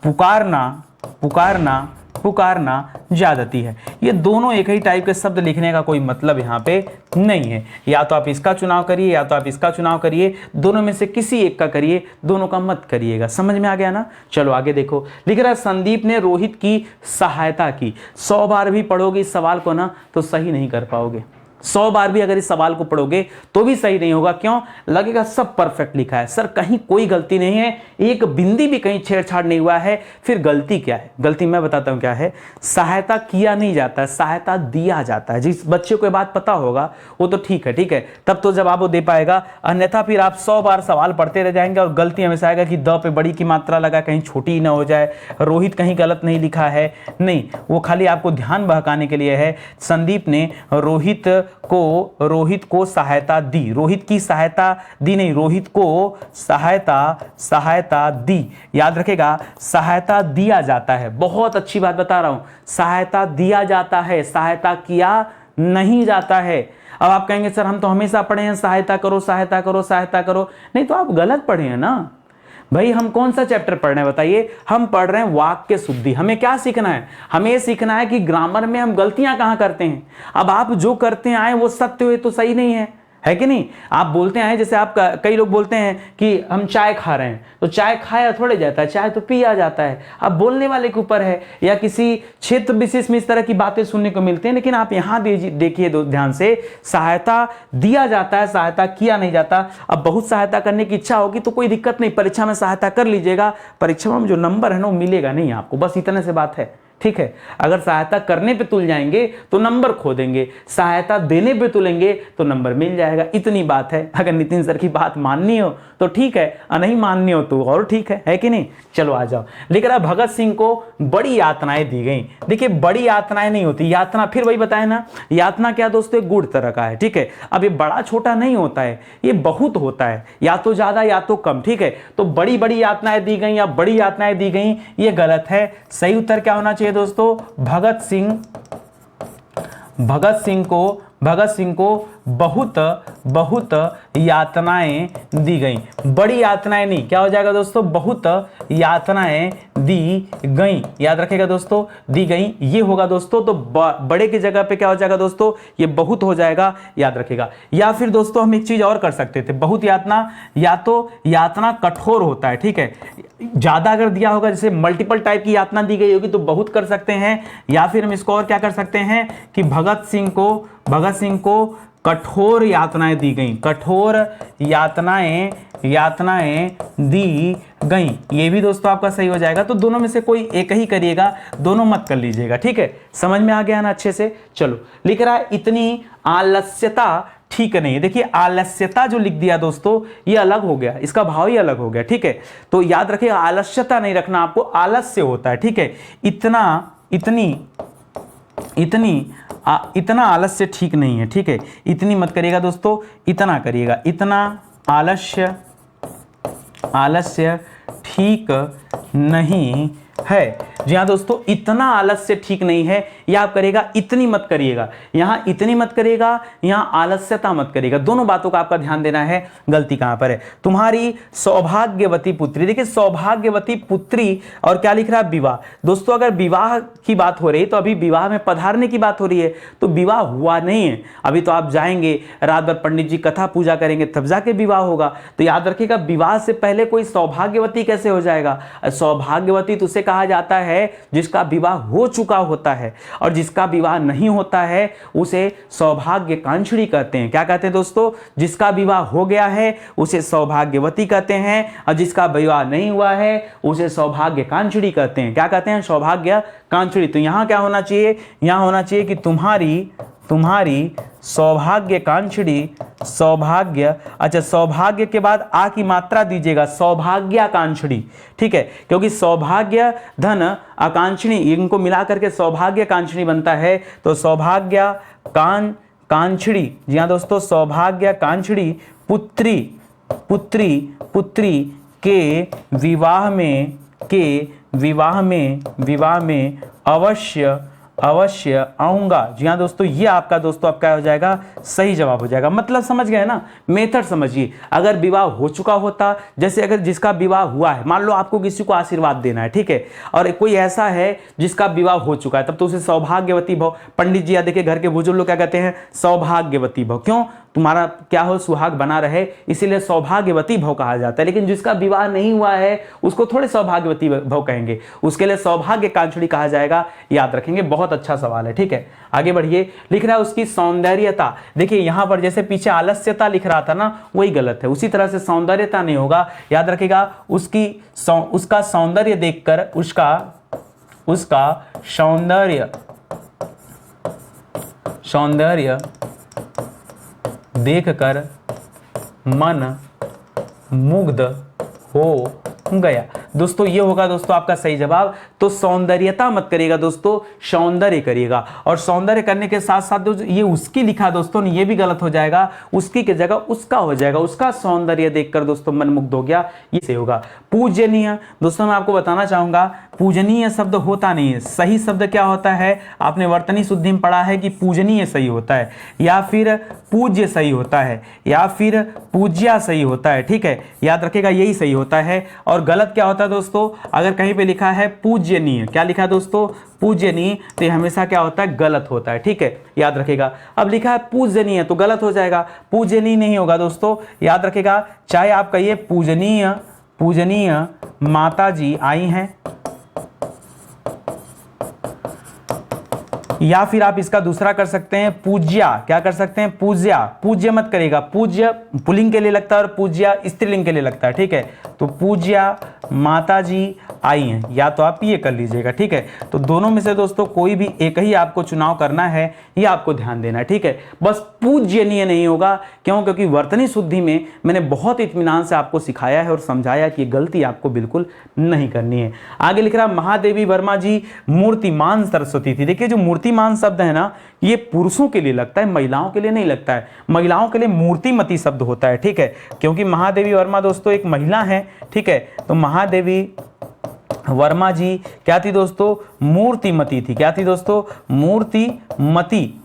पुकारना, पुकारना, पुकारना ज्यादती है। ये दोनों एक ही टाइप के शब्द लिखने का कोई मतलब यहाँ पे नहीं है। या तो आप इसका चुनाव करिए या तो आप इसका चुनाव करिए, दोनों में से किसी एक का करिए, दोनों का मत करिएगा। समझ में आ गया ना। चलो आगे देखो, लिख रहा है संदीप ने रोहित की सहायता की। 100 बार भी पढ़ोगे इस सवाल को ना तो सही नहीं कर पाओगे। 100 बार भी अगर इस सवाल को पढ़ोगे तो भी सही नहीं होगा। क्यों? लगेगा सब परफेक्ट लिखा है सर, कहीं कोई गलती नहीं है, एक बिंदी भी कहीं छेड़छाड़ नहीं हुआ है। फिर गलती क्या है? गलती मैं बताता हूं क्या है। सहायता किया नहीं जाता है, सहायता दिया जाता है। जिस बच्चे को ये बात पता होगा वो तो ठीक है, ठीक है, तब तो जवाब वो दे पाएगा। अन्यथा फिर आप 100 बार सवाल पढ़ते रह जाएंगे और गलती हमेशा आएगा कि द पे बड़ी की मात्रा लगा, कहीं छोटी ही ना हो जाए, रोहित कहीं गलत नहीं लिखा है। नहीं, वो खाली आपको ध्यान बहकाने के लिए है। संदीप ने रोहित को सहायता दी, रोहित की सहायता दी नहीं, रोहित को सहायता दी। याद रखेगा, सहायता दिया जाता है। बहुत अच्छी बात बता रहा हूं, सहायता दिया जाता है, सहायता किया नहीं जाता है। अब आप कहेंगे सर हम तो हमेशा पढ़े हैं सहायता करो, सहायता करो, सहायता करो। नहीं तो आप गलत पढ़े हैं ना भाई। हम कौन सा चैप्टर पढ़ रहे हैं बताइए? हम पढ़ रहे हैं वाक्य शुद्धि। हमें क्या सीखना है? हमें ये सीखना है कि ग्रामर में हम गलतियां कहां करते हैं। अब आप जो करते आए वो सत्य हुए तो सही नहीं है कि नहीं? आप बोलते हैं, जैसे आप कई लोग बोलते हैं कि हम चाय खा रहे हैं, तो चाय खाया थोड़े जाता है, चाय तो पिया जाता है। अब बोलने वाले के ऊपर है, या किसी क्षेत्र विशेष में इस तरह की बातें सुनने को मिलती हैं। लेकिन आप यहां देखिए ध्यान से, सहायता दिया जाता है, सहायता किया नहीं जाता। अब बहुत सहायता करने की इच्छा होगी तो कोई दिक्कत नहीं, परीक्षा में सहायता कर लीजिएगा। परीक्षा में जो नंबर है ना वो मिलेगा नहीं आपको, बस इतने से बात है। ठीक है, अगर सहायता करने पे तुल जाएंगे तो नंबर खो देंगे, सहायता देने पे तुलेंगे तो नंबर मिल जाएगा। इतनी बात है। अगर नितिन सर की बात माननी हो तो ठीक है, और नहीं माननी हो तो और ठीक है कि नहीं? चलो आ जाओ। लिख रहा भगत सिंह को बड़ी यातनाएं दी गई। देखिए, बड़ी यातनाएं नहीं होती, यातना फिर वही बताया ना, यातना क्या दोस्तों, एक गुड़ तरह का है। ठीक है, अब ये बड़ा छोटा नहीं होता है, ये बहुत होता है, या तो ज्यादा या तो कम। ठीक है, तो बड़ी बड़ी यातनाएं दी गई या बड़ी यातनाएं दी गई, ये गलत है। सही उत्तर क्या होना चाहिए दोस्तों? भगत सिंह को बहुत यातनाएं दी गई। बड़ी यातनाएं नहीं, क्या हो जाएगा दोस्तों? बहुत यातनाएं दी गई। याद रखेगा दोस्तों, दी गई ये होगा दोस्तों। तो बड़े की जगह पे क्या हो जाएगा दोस्तों? ये बहुत हो जाएगा, याद रखेगा। या फिर दोस्तों हम एक चीज और कर सकते थे, बहुत यातना, या तो यातना कठोर होता है। ठीक है, ज्यादा अगर दिया होगा, जैसे मल्टीपल टाइप की यातना दी गई होगी तो बहुत कर सकते हैं। या फिर हम इसको और क्या कर सकते हैं कि भगत सिंह को कठोर यातनाएं दी गई, कठोर यातनाएं दी गई। ये भी दोस्तों आपका सही हो जाएगा। तो दोनों में से कोई एक ही करिएगा, दोनों मत कर लीजिएगा। ठीक है, समझ में आ गया ना अच्छे से? चलो, लिख रहा है इतनी आलस्यता ठीक नहीं है। देखिए, आलस्यता जो लिख दिया दोस्तों, ये अलग हो गया, इसका भाव ही अलग हो गया। ठीक है, तो याद रखिए, आलस्यता नहीं रखना आपको, आलस्य होता है। ठीक है, इतना आलस्य ठीक नहीं है। ठीक है, इतनी मत करिएगा दोस्तों, इतना करिएगा। इतना आलस्य ठीक नहीं है। जी हाँ दोस्तों, इतना आलस्य ठीक नहीं है। यह आप करेगा, इतनी मत करिएगा, यहां इतनी मत करिएगा, यहां आलस्यता मत करिएगा। दोनों बातों का आपका ध्यान देना है। गलती कहां पर है? तुम्हारी सौभाग्यवती पुत्री। देखिए, सौभाग्यवती पुत्री और क्या लिख रहा है? विवाह। दोस्तों, अगर विवाह की बात हो रही है तो अभी विवाह में पधारने की बात हो रही है, तो विवाह हुआ नहीं है अभी। तो आप जाएंगे, रात भर पंडित जी कथा पूजा करेंगे, तब जाके विवाह होगा। तो याद रखिएगा, विवाह से पहले कोई सौभाग्यवती कैसे हो जाएगा? सौभाग्यवती तो उसे कहा जाता है जिसका विवाह हो चुका होता है, और जिसका विवाह नहीं होता है उसे सौभाग्यकांक्षी कहते हैं। क्या कहते हैं दोस्तों? जिसका विवाह हो गया है उसे सौभाग्यवती कहते हैं, और जिसका विवाह नहीं हुआ है उसे सौभाग्यकांक्षी कहते हैं। क्या कहते हैं? सौभाग्यकांक्षी। तो यहां क्या होना चाहिए? यहां होना चाहिए कि तुम्हारी सौभाग्यकांक्षी, सौभाग्य, अच्छा सौभाग्य के बाद आ की मात्रा दीजिएगा, सौभाग्याकांक्षी। ठीक है, क्योंकि सौभाग्य धन आकांक्षी, इनको मिला करके सौभाग्यकांक्षी बनता है। तो सौभाग्यकांक्षी, जी हाँ दोस्तों, सौभाग्यकांक्षी पुत्री के विवाह में के विवाह में अवश्य अवश्य आऊंगा। जी हाँ दोस्तों, ये आपका दोस्तों आपका हो जाएगा सही जवाब हो जाएगा। मतलब समझ गए ना, मेथड समझिए। अगर विवाह हो चुका होता, जैसे अगर जिसका विवाह हुआ है, मान लो आपको किसी को आशीर्वाद देना है, ठीक है, और कोई ऐसा है जिसका विवाह हो चुका है, तब तो उसे सौभाग्यवती भव। पंडित जी या देखिए घर के बुजुर्ग लोग क्या कहते हैं, सौभाग्यवती भव। क्यों? तुम्हारा क्या हो, सुहाग बना रहे, इसीलिए सौभाग्यवती भव कहा जाता है। लेकिन जिसका विवाह नहीं हुआ है उसको थोड़े सौभाग्यवती भव कहेंगे, उसके लिए सौभाग्य कांक्षणी कहा जाएगा। याद रखेंगे, बहुत अच्छा सवाल है। ठीक है, आगे बढ़िए। लिख रहा है उसकी सौंदर्यता। देखिए यहां पर जैसे पीछे आलस्यता लिख रहा था ना, वही गलत है। उसी तरह से सौंदर्यता नहीं होगा। याद रखेगा, उसका सौंदर्य देखकर, उसका सौंदर्य देखकर मन मुग्ध हो गया। दोस्तों ये होगा दोस्तों आपका सही जवाब। तो सौंदर्यता मत करिएगा दोस्तों, सौंदर्य करिएगा। और सौंदर्य करने के साथ साथ ये उसकी लिखा दोस्तों, ये भी गलत हो जाएगा। उसकी की जगह उसका हो जाएगा। उसका सौंदर्य देखकर दोस्तों मन मुग्ध हो गया, ये सही होगा। पूजनीय, दोस्तों मैं आपको बताना चाहूंगा, पूजनीय शब्द होता नहीं है। सही शब्द क्या होता है, आपने वर्तनी शुद्धि में पढ़ा है कि पूजनीय सही होता है, या फिर पूज्य सही होता है, या फिर पूज्या सही होता है। ठीक है, याद रखिएगा यही सही होता है। और गलत क्या होता है दोस्तों, अगर कहीं पे लिखा है पूज्यनीय, क्या लिखा है दोस्तों, पूज्यनीय, तो ये हमेशा क्या होता है, गलत होता है। ठीक है, याद रखिएगा। अब लिखा है पूजनीय तो गलत हो जाएगा, पूजनीय नहीं होगा दोस्तों। याद रखिएगा, चाहे आप कहिए पूजनीय माता जी आई हैं, या फिर आप इसका दूसरा कर सकते हैं पूज्या। क्या कर सकते हैं, पूज्या। पूज्य मत करेगा, पूज्य पुल्लिंग के लिए लगता है और पूज्या स्त्रीलिंग के लिए लगता है। ठीक है, तो पूज्या माता जी आई हैं, या तो आप ये कर लीजिएगा। ठीक है, तो दोनों में से दोस्तों कोई भी एक ही आपको चुनाव करना है, ये आपको ध्यान देना है। ठीक है, बस पूज्यनीय नहीं होगा। क्यों? क्योंकि वर्तनी शुद्धि में मैंने बहुत इत्मीनान से आपको सिखाया है और समझाया कि गलती आपको बिल्कुल नहीं करनी है। आगे लिख रहा, महादेवी वर्मा जी मूर्तिमान सरस्वती थी। देखिए जो मूर्तिमान शब्द है ना, ये पुरुषों के लिए लगता है, महिलाओं के लिए नहीं लगता है। महिलाओं के लिए मूर्तिमती शब्द होता है। ठीक है, क्योंकि महादेवी वर्मा दोस्तों एक महिला है। ठीक है, तो महादेवी वर्मा जी क्या थी दोस्तों, मूर्तिमती थी। क्या थी दोस्तों,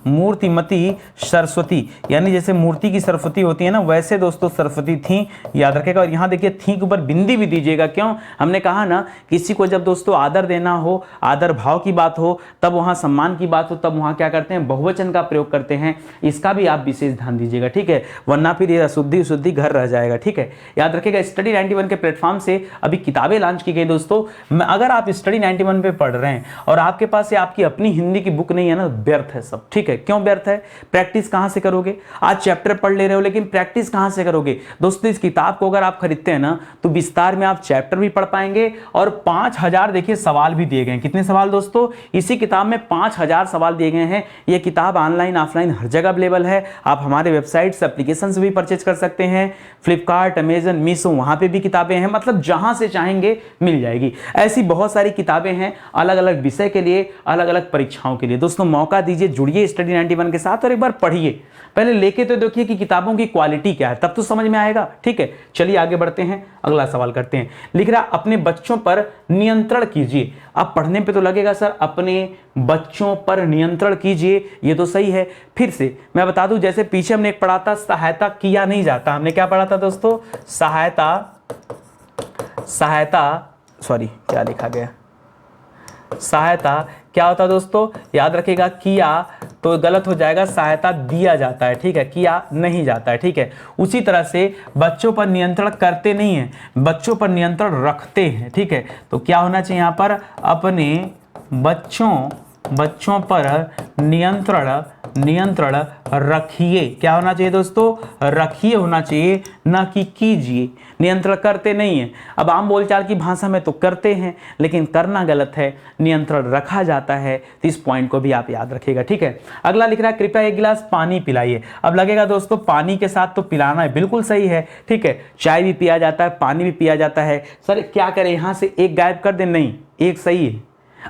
मूर्तिमती सरस्वती। यानी जैसे मूर्ति की सरस्वती होती है ना, वैसे दोस्तों सरस्वती थी। याद रखेगा। और यहाँ देखिए थी के ऊपर बिंदी भी दीजिएगा। क्यों? हमने कहा ना, किसी को जब दोस्तों आदर देना हो, आदर भाव की बात हो, तब वहाँ सम्मान की बात हो, तब वहाँ क्या करते हैं, बहुवचन का प्रयोग करते हैं। इसका भी आप विशेष ध्यान दीजिएगा। ठीक है, वरना फिर ये अशुद्धि घर रह जाएगा। ठीक है, याद रखेगा। स्टडी 91 के प्लेटफॉर्म से अभी किताबें लॉन्च की गई दोस्तों। अगर आप स्टडी 91 पे पढ़ रहे हैं और आपके पास ये आपकी अपनी हिंदी की बुक नहीं है ना, व्यर्थ है सब। ठीक है, क्यों व्यर्थ है? प्रैक्टिस कहां से करोगे? आज चैप्टर पढ़ ले रहे हो, लेकिन प्रैक्टिस कहां से करोगे? दोस्तों इस किताब को अगर आप खरीदते हैं ना, तो विस्तार में आप चैप्टर भी पढ़ पाएंगे और 5000 देखिए सवाल भी दिए गए हैं। कितने सवाल दोस्तों? इसी किताब में 5000 सवाल दिए गए हैं। ये किताब ऑनलाइन ऑफलाइन हर जगह अवेलेबल है। आप हमारे वेबसाइट से एप्लीकेशन से भी परचेज कर सकते हैं। फ्लिपकार्ट, अमेजन, मीशो, वहां पे भी किताबें हैं। मतलब जहां से चाहेंगे मिल जाएगी। ऐसी बहुत सारी किताबें हैं अलग अलग विषय के लिए, अलग अलग परीक्षाओं के लिए। दोस्तों मौका दीजिए, जुड़िए स्टडी 91 के साथ और एक बार पढ़िए। पहले लेके तो देखिए कि किताबों की क्वालिटी क्या है, तब तो समझ में आएगा। ठीक है, चलिए आगे बढ़ते हैं, अगला सवाल करते हैं। लिख रहा, अपने बच्चों पर नियंत्रण कीजिए। अब पढ़ने पे तो लगेगा सर अपने बच्चों पर नियंत्रण कीजिए, ये तो सही है। फिर से मैं बता दूं, जैसे पीछे हमने एक पढ़ा था, सहायता किया नहीं जाता। हमने क्या पढ़ा था दोस्तों, क्या लिखा गया, सहायता क्या होता है दोस्तों, याद रखिएगा। किया तो गलत हो जाएगा, सहायता दिया जाता है। ठीक है, किया नहीं जाता है। ठीक है, उसी तरह से बच्चों पर नियंत्रण करते नहीं है, बच्चों पर नियंत्रण रखते हैं। ठीक है, तो क्या होना चाहिए यहाँ पर, अपने बच्चों पर नियंत्रण रखिए। क्या होना चाहिए दोस्तों, रखिए होना चाहिए, ना कि कीजिए। नियंत्रण करते नहीं है। अब आम बोलचाल की भाषा में तो करते हैं, लेकिन करना गलत है, नियंत्रण रखा जाता है। तो इस पॉइंट को भी आप याद रखिएगा। ठीक है, अगला लिख रहा है, कृपया एक गिलास पानी पिलाइए। अब लगेगा दोस्तों पानी के साथ तो पिलाना है, बिल्कुल सही है। ठीक है, चाय भी पिया जाता है, पानी भी पिया जाता है। सर क्या करें, यहां से एक गायब कर दे? नहीं, एक सही है।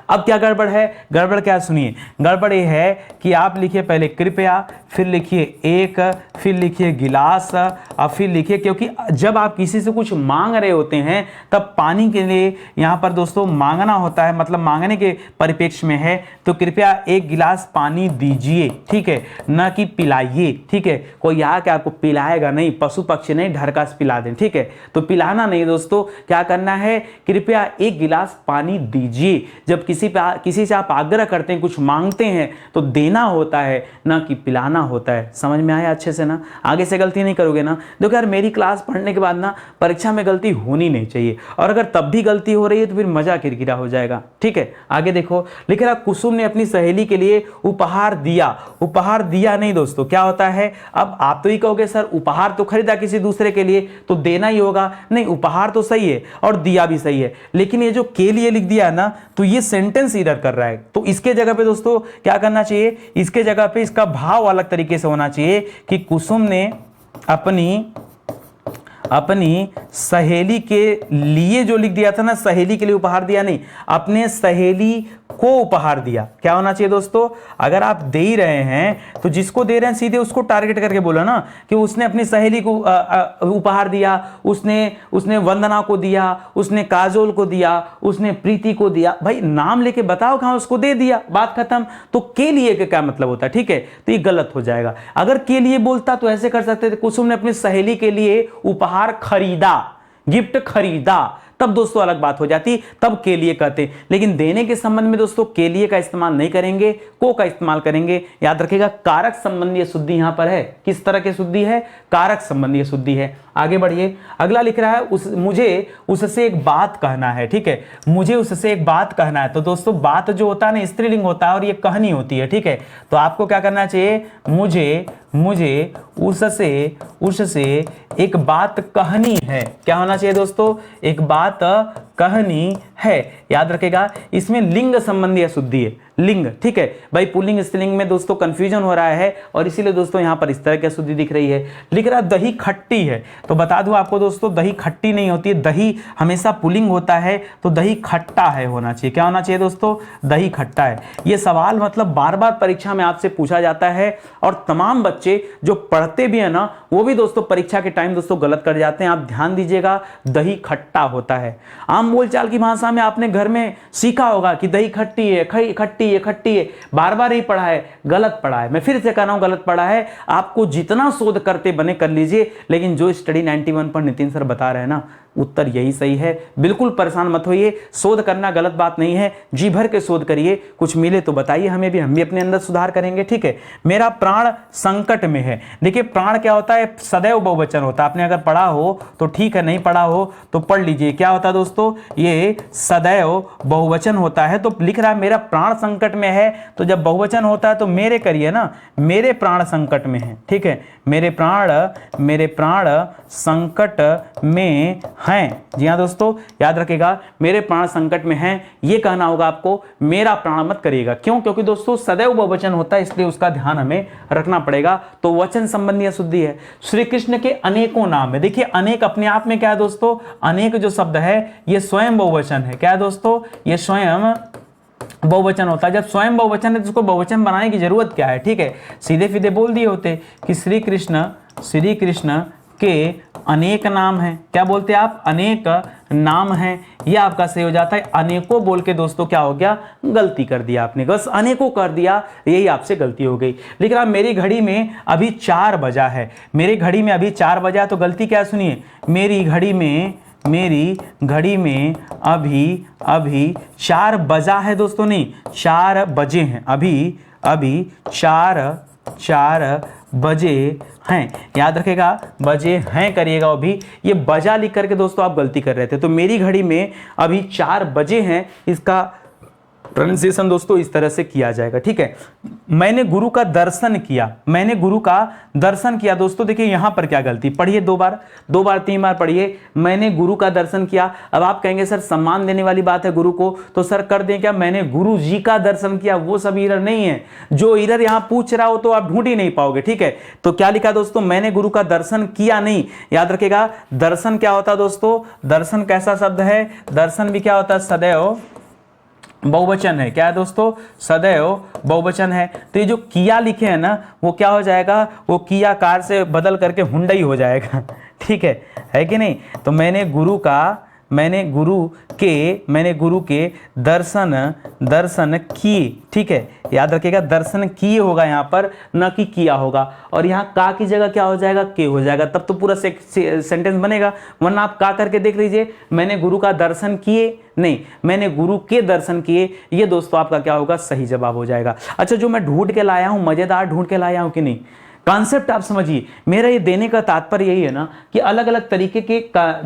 अब क्या गड़बड़ है, गड़बड़ क्या सुनिए, गड़बड़ ये है कि आप लिखिए पहले कृपया, फिर लिखिए एक, फिर लिखिए गिलास, और फिर लिखिए, क्योंकि जब आप किसी से कुछ मांग रहे होते हैं तब पानी के लिए यहाँ पर दोस्तों मांगना होता है, मतलब मांगने के परिप्रेक्ष्य में है, तो कृपया एक गिलास पानी दीजिए, ठीक है, न कि पिलाइए, ठीक है। कोई आके आपको पिलाएगा नहीं, पशु पक्षी नहीं ढरका से पिला दें, ठीक है, तो पिलाना नहीं दोस्तों, क्या करना है, कृपया एक गिलास पानी दीजिए। जब किसी से आप आग्रह करते हैं, कुछ मांगते हैं, तो देना होता है, ना कि पिलाना होता है। समझ में आया अच्छे से ना, आगे से गलती नहीं करोगे ना। देखो यार, मेरी क्लास पढ़ने के बाद ना परीक्षा में गलती होनी नहीं चाहिए, और अगर तब भी गलती हो रही है तो फिर मजा किरकिरा हो जाएगा, ठीक है। आगे देखो, लिख रहा कुसुम ने अपनी सहेली के लिए उपहार दिया। उपहार दिया नहीं दोस्तों, क्या होता है, अब आप तो ही कहोगे सर उपहार तो खरीदा किसी दूसरे के लिए तो देना ही होगा, नहीं उपहार तो सही है और दिया भी सही है, लेकिन ये जो के लिए लिख दिया है ना, तो ये सेंटेंस एरर कर रहा है। तो इसके जगह पे दोस्तों क्या करना चाहिए, इसके जगह पे इसका भाव अलग तरीके से होना चाहिए कि कुसुम ने अपनी सहेली के लिए, जो लिख दिया था ना, सहेली के लिए उपहार दिया नहीं, अपने सहेली को उपहार दिया। क्या होना चाहिए दोस्तों, अगर आप दे ही रहे हैं तो जिसको दे रहे हैं सीधे उसको टारगेट करके बोलो ना, कि उसने अपनी सहेली को उपहार दिया, उसने वंदना को दिया, उसने काजोल को दिया, उसने प्रीति को दिया। भाई नाम लेके बताओ कहां उसको दे दिया, बात खत्म। तो के लिए का क्या मतलब होता है, ठीक है, तो ये गलत हो जाएगा। अगर के लिए बोलता तो ऐसे कर सकते थे, कुसुम ने अपनी सहेली के लिए उपहार खरीदा, गिफ्ट खरीदा, तब दोस्तों अलग बात हो जाती, तब के लिए कहते। लेकिन देने के संबंध में दोस्तों के लिए का इस्तेमाल नहीं करेंगे, को का इस्तेमाल करेंगे। याद रखिएगा, कारक संबंधीय शुद्धि यहां पर है। किस तरह की शुद्धि है, कारक संबंधीय शुद्धि है। आगे बढ़िए, अगला लिख रहा है मुझे उससे एक बात कहना है, ठीक है, मुझे उससे एक बात कहना है। तो दोस्तों बात जो होता है ना, स्त्रीलिंग होता है और ये कहनी होती है, ठीक है। तो आपको क्या करना चाहिए, मुझे उससे एक बात कहनी है। क्या होना चाहिए दोस्तों, एक बात कहनी है। याद रखेगा, इसमें लिंग संबंधी अशुद्धि है, लिंग, ठीक है भाई। पुल्लिंग स्त्रीलिंग में दोस्तों कंफ्यूजन हो रहा है, और इसीलिए दोस्तों यहां पर इस तरह की अशुद्धि दिख रही है। लिख रहा दही खट्टी है, तो बता दूं आपको दोस्तों, दही खट्टी नहीं होती है, दही हमेशा पुल्लिंग होता है, तो दही खट्टा है होना चाहिए। क्या होना चाहिए दोस्तों, दही खट्टा है। यह सवाल मतलब बार बार परीक्षा में आपसे पूछा जाता है, और तमाम बच्चे जो पढ़ते भी है ना, वो भी दोस्तों परीक्षा के टाइम दोस्तों गलत कर जाते हैं। आप ध्यान दीजिएगा, दही खट्टा होता है। आम बोलचाल की भाषा में आपने घर में सीखा होगा कि दही खट्टी है, खट्टी है, बार बार ही पढ़ा है, गलत पढ़ा है। मैं फिर से कह रहा हूं, गलत पढ़ा है। आपको जितना शोध करते बने कर लीजिए, लेकिन जो स्टडी 91 पर नितिन सर बता रहे हैं ना, उत्तर यही सही है। बिल्कुल परेशान मत होइए, शोध करना गलत बात नहीं है, जी भर के शोध करिए, कुछ मिले तो बताइए हमें भी, हम भी अपने अंदर सुधार करेंगे, ठीक है। मेरा प्राण संकट में है। देखिए प्राण क्या होता है, सदैव बहुवचन होता है। आपने अगर पढ़ा हो तो ठीक है, नहीं पढ़ा हो तो पढ़ लीजिए। क्या होता है दोस्तों, ये सदैव बहुवचन होता है। तो लिख रहा है मेरा प्राण संकट में है, तो जब बहुवचन होता है तो मेरे करिए ना, मेरे प्राण संकट में है, ठीक है, मेरे प्राण संकट में हैं। जी हाँ दोस्तों, याद रखिएगा, मेरे प्राण संकट में हैं, ये कहना होगा आपको, मेरा प्राण मत करिएगा। क्यों, क्योंकि दोस्तों सदैव बहुवचन होता है, इसलिए उसका ध्यान हमें रखना पड़ेगा। तो वचन संबंधी अशुद्धि है। श्री कृष्ण के अनेकों नाम है। देखिए अनेक अपने आप में क्या है दोस्तों, अनेक जो शब्द है ये स्वयं बहुवचन है। क्या है दोस्तों, ये स्वयं बहुवचन होता है। जब स्वयं बहुवचन है तो उसको बहुवचन बनाने की जरूरत क्या है, ठीक है, सीधे सीधे बोल दिए होते कि श्री कृष्ण के अनेक नाम हैं। क्या बोलते हैं आप, अनेक नाम हैं। ये आपका सही हो जाता है। अनेकों बोल के दोस्तों क्या हो गया, गलती कर दिया आपने, बस अनेकों कर दिया, यही आपसे गलती हो गई। लिख रहा मेरी घड़ी में अभी 4 बजा है। मेरी घड़ी में अभी 4 बजा, तो गलती क्या सुनिए, मेरी घड़ी में अभी 4 बजा है दोस्तों, नहीं 4 बजे हैं। अभी 4 बजे हैं। याद रखेगा, बजे हैं करिएगा। अभी ये बजा लिख करके दोस्तों आप गलती कर रहे थे। तो मेरी घड़ी में अभी 4 बजे हैं, इसका प्रोनाउंसिएशन दोस्तों इस तरह से किया जाएगा, ठीक है। मैंने गुरु का दर्शन किया। दोस्तों देखिए यहां पर क्या गलती, पढ़िए 2 बार 3 बार पढ़िए, मैंने गुरु का दर्शन किया। अब आप कहेंगे सर सम्मान देने वाली बात है गुरु को, तो सर कर दें क्या, मैंने गुरु जी का दर्शन किया। वो सब एरर नहीं है, जो एरर यहां पूछ रहा हो तो आप ढूंढ ही नहीं पाओगे, ठीक है। तो क्या लिखा दोस्तों, मैंने गुरु का दर्शन किया नहीं। याद रखेगा, दर्शन क्या होता है दोस्तों, दर्शन कैसा शब्द है, दर्शन भी क्या होता है, बहुवचन है। क्या है दोस्तों? सदैव बहुवचन है। तो ये जो किया लिखे हैं ना, वो क्या हो जाएगा? वो किया कार से बदल करके हुंडई हो जाएगा। ठीक है कि नहीं? तो मैंने गुरु के दर्शन किए। ठीक है, याद रखिएगा, दर्शन किए होगा यहाँ पर, न कि किया होगा। और यहाँ का की जगह क्या हो जाएगा? के हो जाएगा, तब तो पूरा सेंटेंस बनेगा। वरना आप का करके देख लीजिए, मैंने गुरु का दर्शन किए, नहीं, मैंने गुरु के दर्शन किए। ये दोस्तों आपका क्या होगा? सही जवाब हो जाएगा। अच्छा, जो मैं ढूंढ के लाया हूं, मजेदार ढूंढ के लाया हूं कि नहीं? कॉन्सेप्ट आप समझिए। मेरा ये देने का तात्पर्य यही है ना कि अलग अलग तरीके के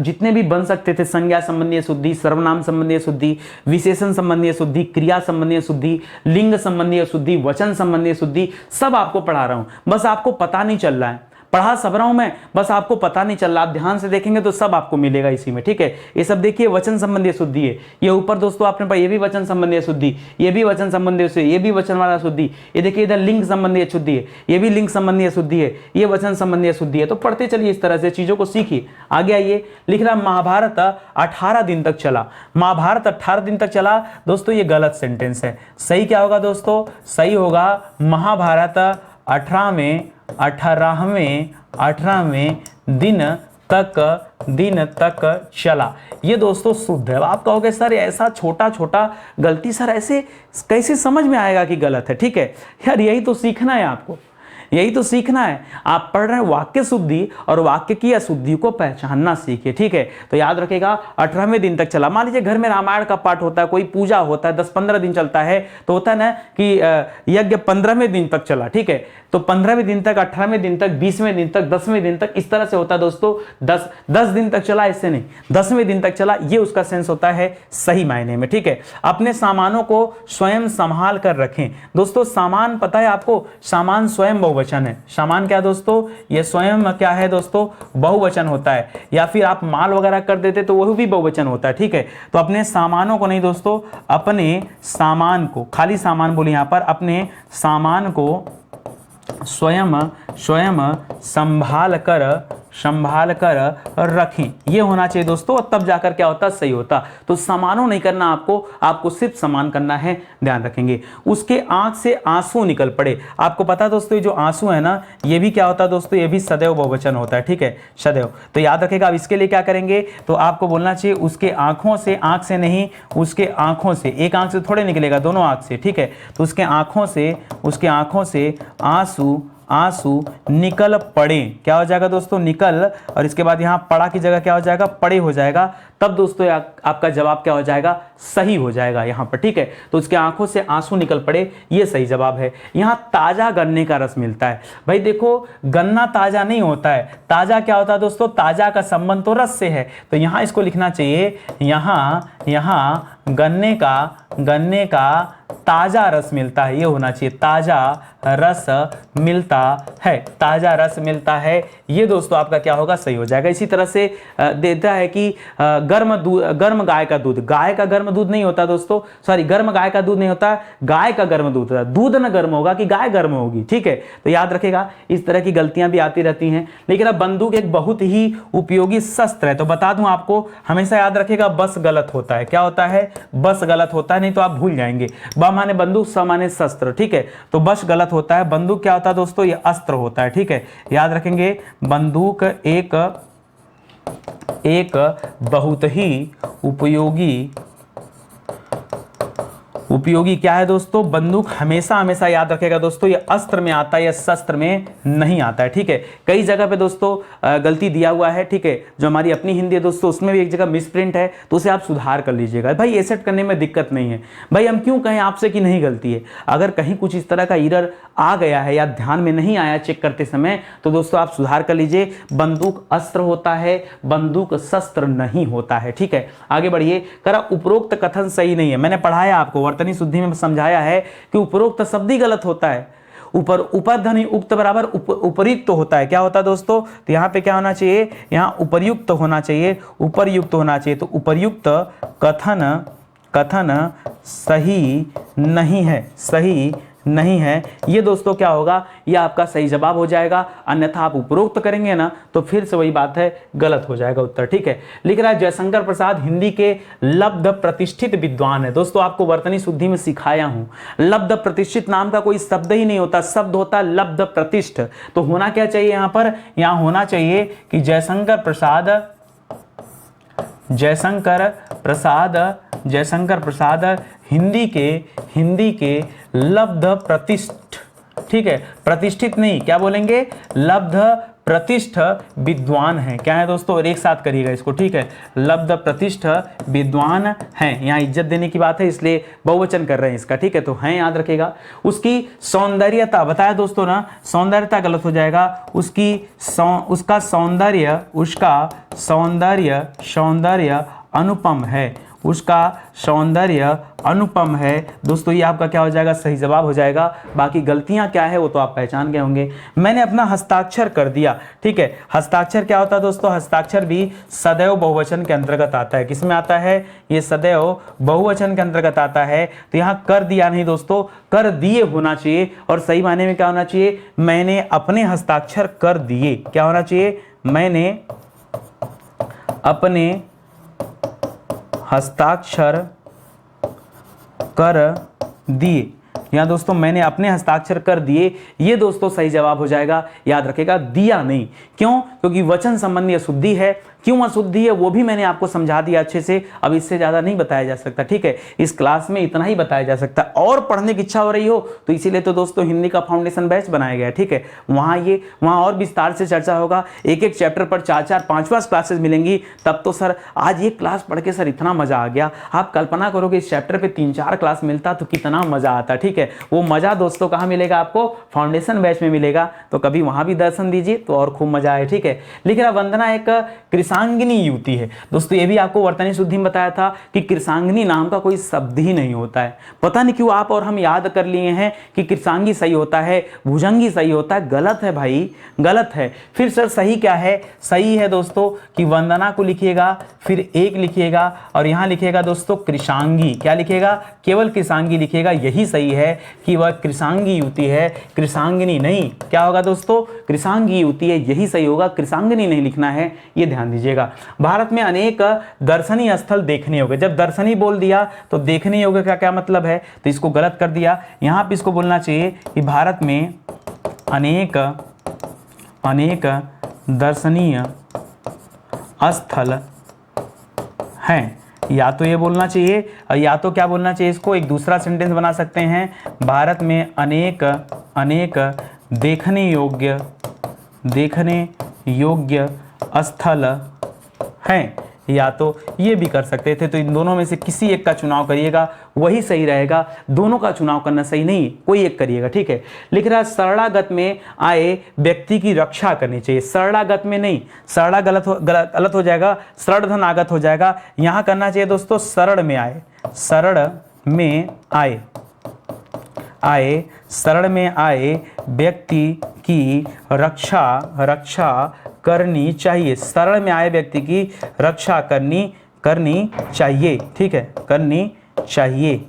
जितने भी बन सकते थे, संज्ञा संबंधी शुद्धि, सर्वनाम संबंधी शुद्धि, विशेषण संबंधी शुद्धि, क्रिया संबंधी शुद्धि, लिंग संबंधी शुद्धि, वचन संबंधी शुद्धि, सब आपको पढ़ा रहा हूं। बस आपको पता नहीं चल रहा है, पढ़ा सब रहा हूं मैं, बस आपको पता नहीं चल रहा। आप ध्यान से देखेंगे तो सब आपको मिलेगा इसी में। ठीक है, ये सब देखिए वचन संबंधी शुद्धि है। ये ऊपर दोस्तों आपने पाया, ये भी वचन संबंधी शुद्धि, ये भी वचन संबंधी शुद्धि, ये भी वचन वाला शुद्धि। ये देखिए इधर लिंग संबंधी शुद्धि है, ये भी लिंग संबंधी शुद्धि है, ये वचन संबंधी शुद्धि है। तो पढ़ते चलिए, इस तरह से चीजों को सीखिए। आगे आइए, लिख रहा महाभारत 18 दिन तक चला। महाभारत 18 दिन तक चला दोस्तों, ये गलत सेंटेंस है। सही क्या होगा दोस्तों? सही होगा महाभारत 18वें दिन तक चला। ये दोस्तों शुद्ध है। आप कहोगे सर ऐसा छोटा छोटा गलती सर ऐसे कैसे समझ में आएगा कि गलत है? ठीक है यार, यही तो सीखना है आपको, यही तो सीखना है। आप पढ़ रहे हैं वाक्य शुद्धि, और वाक्य की अशुद्धि को पहचानना सीखिए। ठीक है, तो याद रखेगा 18वें दिन तक चला। मान लीजिए घर में रामायण का पाठ होता है, कोई पूजा होता है, 10-15 दिन चलता है, तो होता है ना कि यज्ञ 15वें दिन तक चला। ठीक है, तो 15वें दिन तक, 18वें दिन तक, 20वें दिन तक, 10वें दिन तक, इस तरह से होता है दोस्तों। 10 दिन तक चला, इससे नहीं, 10वें दिन तक चला, ये उसका सेंस होता है सही मायने में। ठीक है, अपने सामानों को स्वयं संभाल कर रखें। दोस्तों सामान पता है आपको, सामान स्वयं बहुवचन है। सामान क्या दोस्तों? ये स्वयं क्या है दोस्तों? बहुवचन होता है। या फिर आप माल वगैरह कर देते तो वह भी बहुवचन होता है। ठीक है, तो अपने सामानों को नहीं दोस्तों, अपने सामान को, खाली सामान बोलिए यहां पर, अपने सामान को स्वयं संभाल कर रखें। ये होना चाहिए दोस्तों, तब जाकर क्या होता? सही होता। तो सामानों नहीं करना आपको सिर्फ समान करना है, ध्यान रखेंगे। उसके आंख से आंसू निकल पड़े। आपको पता दोस्तों, ये जो आंसू है ना, ये भी क्या होता है दोस्तों? ये भी सदैव बहुवचन होता है। ठीक है, सदैव। तो याद रखेगा, अब इसके लिए क्या करेंगे? तो आपको बोलना चाहिए उसके आंखों से, आंख से नहीं, उसके आंखों से। एक आंख से थोड़े निकलेगा, दोनों आंख से। ठीक है, तो उसके आंखों से आंसू निकल पड़े। क्या हो जाएगा दोस्तों? निकल, और इसके बाद यहां पड़ा की जगह क्या हो जाएगा? पड़े हो जाएगा। तब दोस्तों आपका जवाब क्या हो जाएगा? सही हो जाएगा यहां पर। ठीक है, तो उसके आंखों से आंसू निकल पड़े, ये सही जवाब है। यहां ताजा गन्ने का रस मिलता है। भाई देखो, गन्ना ताजा नहीं होता है। ताजा क्या होता है दोस्तों? ताजा का संबंध तो रस से है। तो यहां इसको लिखना चाहिए, यहां गन्ने का ताजा रस मिलता है, ये होना चाहिए, ताजा रस मिलता है, ताजा रस मिलता है। ये दोस्तों आपका क्या होगा? सही हो जाएगा। इसी तरह से देता है कि गर्म गाय का दूध, गाय का गर्म दूध नहीं होता दोस्तों, सॉरी, गर्म गाय का दूध नहीं होता, गाय का गर्म दूध होता है। दूध न गर्म होगा कि गाय गर्म होगी। ठीक है, तो याद रखेगा, इस तरह की गलतियां भी आती रहती हैं। लेकिन अब बंदूक एक बहुत ही उपयोगी शस्त्र है, तो बता दूं आपको, हमेशा याद रखेगा, बस गलत होता है। क्या होता है? बस गलत होता है, नहीं तो आप भूल जाएंगे। ब माने बंदूक, स माने शस्त्र। ठीक है, तो बस गलत होता है। बंदूक क्या होता है दोस्तों? ये अस्त्र होता है। ठीक है, याद रखेंगे, बंदूक एक बहुत ही उपयोगी क्या है दोस्तों? बंदूक हमेशा याद रखेगा दोस्तों, ये अस्त्र में आता है या शस्त्र में नहीं आता है। ठीक है, कई जगह पे दोस्तों गलती दिया हुआ है। ठीक है, जो हमारी अपनी हिंदी है दोस्तों, उसमें भी एक जगह मिसप्रिंट है, तो उसे आप सुधार कर लीजिएगा। भाई एसेट करने में दिक्कत नहीं है। भाई हम क्यों कहें आपसे कि नहीं गलती है? अगर कहीं कुछ इस तरह का एरर आ गया है या ध्यान में नहीं आया चेक करते समय, तो दोस्तों आप सुधार कर लीजिए। बंदूक अस्त्र होता है, बंदूक शस्त्र नहीं होता है। ठीक है, आगे बढ़िए। करा उपरोक्त कथन सही नहीं है। मैंने पढ़ाया आपको, वर्तनी शुद्धि में समझाया है कि उपरोक्त शब्द ही गलत होता है। ऊपर ध्वनि उक्त बराबर उपर्युक्त होता है। क्या होता है दोस्तों? तो यहाँ पे क्या होना चाहिए? यहाँ उपर्युक्त होना चाहिए, उपर्युक्त होना चाहिए। तो उपर्युक्त कथन सही नहीं है, सही नहीं है। ये दोस्तों क्या होगा, ये आपका सही जवाब हो जाएगा, अन्यथा आप उपरोक्त करेंगे ना तो फिर से वही बात है, गलत हो जाएगा उत्तर। ठीक है, लिख रहा है जयशंकर प्रसाद हिंदी के लब्ध प्रतिष्ठित विद्वान है। दोस्तों आपको वर्तनी शुद्धि में सिखाया हूं, लब्ध प्रतिष्ठित नाम का कोई शब्द ही नहीं होता, शब्द होता लब्ध प्रतिष्ठ। तो होना क्या चाहिए यहां पर, यहां होना चाहिए कि जयशंकर प्रसाद हिंदी के लब्ध प्रतिष्ठ, ठीक है, प्रतिष्ठित नहीं, क्या बोलेंगे, लब्ध प्रतिष्ठ विद्वान है। क्या है दोस्तों, और एक साथ करिएगा इसको, ठीक है, लब्ध प्रतिष्ठ विद्वान हैं। यहाँ इज्जत देने की बात है इसलिए बहुवचन कर रहे हैं इसका, ठीक है, तो हैं याद रखेगा। उसकी सौंदर्यता बताया दोस्तों ना, सौंदर्यता गलत हो जाएगा, उसका सौंदर्य अनुपम है, उसका सौंदर्य अनुपम है। दोस्तों ये आपका क्या हो जाएगा, सही जवाब हो जाएगा। बाकी गलतियां क्या है वो तो आप पहचान गए होंगे। मैंने अपना हस्ताक्षर कर दिया, ठीक है, हस्ताक्षर क्या होता है दोस्तों, हस्ताक्षर भी सदैव बहुवचन के अंतर्गत आता है। किसमें आता है, ये सदैव बहुवचन के अंतर्गत आता है। तो यहाँ कर दिया नहीं दोस्तों, कर दिए होना चाहिए, और सही मायने में क्या होना चाहिए, मैंने अपने हस्ताक्षर कर दिए। क्या होना चाहिए, मैंने अपने हस्ताक्षर कर दिए। यहाँ दोस्तों मैंने अपने हस्ताक्षर कर दिए, ये दोस्तों सही जवाब हो जाएगा। याद रखेगा, दिया नहीं। क्यों, क्योंकि वचन संबंधी अशुद्धि है। क्यों अशुद्धि है वो भी मैंने आपको समझा दिया अच्छे से, अब इससे ज्यादा नहीं बताया जा सकता, ठीक है, इस क्लास में इतना ही बताया जा सकता। और पढ़ने की इच्छा हो रही हो तो इसीलिए तो दोस्तों हिंदी का फाउंडेशन बैच बनाया गया है, ठीक है, वहाँ और विस्तार से चर्चा होगा, एक एक चैप्टर पर 4-4 5-5 क्लासेस मिलेंगी। तब तो सर आज ये क्लास पढ़ के सर इतना मजा आ गया, आप कल्पना करोगे इस चैप्टर पे 3-4 क्लास मिलता तो कितना मजा आता, ठीक है। वो मजा दोस्तों कहाँ मिलेगा, आपको फाउंडेशन बैच में मिलेगा, तो कभी वहां भी दर्शन दीजिए तो और खूब मजा आए, ठीक है। लिख रहा वंदना एक कृषांगिनी युवती है। दोस्तों ये भी आपको वर्तनी शुद्धि में बताया था कि कृषांगिनी नाम का कोई शब्द ही नहीं होता है। पता नहीं क्यों आप और हम याद कर लिए हैं कि कृषांगी सही होता है, भुजंगी सही होता है। गलत है भाई, गलत है। फिर सर सही क्या है, सही है दोस्तों कि वंदना को लिखिएगा, फिर एक लिखिएगा और यहां लिखिएगा दोस्तों कृषांगी। क्या लिखिएगा, केवल कृषांगी लिखिएगा, यही सही है कि वह कृषांगी युवती है, कृषांगिनी नहीं। क्या होगा दोस्तों, कृषांगी युवती है, यही सही होगा, कृषांगिनी नहीं लिखना है, ये ध्यान दीजिएगा। भारत में अनेक दर्शनीय स्थल देखने योग्य, जब दर्शनीय बोल दिया तो देखने योग्य का क्या मतलब है, तो इसको गलत कर दिया। यहां पे इसको बोलना चाहिए कि भारत में अनेक दर्शनीय स्थल हैं, या तो ये बोलना चाहिए, या तो क्या बोलना चाहिए, इसको एक दूसरा सेंटेंस बना सकते हैं, भारत में अनेक देखने योग्य स्थल हैं, या तो ये भी कर सकते थे। तो इन दोनों में से किसी एक का चुनाव करिएगा, वही सही रहेगा। दोनों का चुनाव करना सही नहीं, कोई एक करिएगा, ठीक है। लिख रहा है शरणागत में आए व्यक्ति की रक्षा करनी चाहिए, शरणागत में नहीं, शरणा गलत हो जाएगा, शरण आगत हो जाएगा। यहां करना चाहिए दोस्तों शरण में आए, शरण में आए व्यक्ति की रक्षा करनी चाहिए, शरण में आए व्यक्ति की रक्षा करनी चाहिए, ठीक है, करनी चाहिए।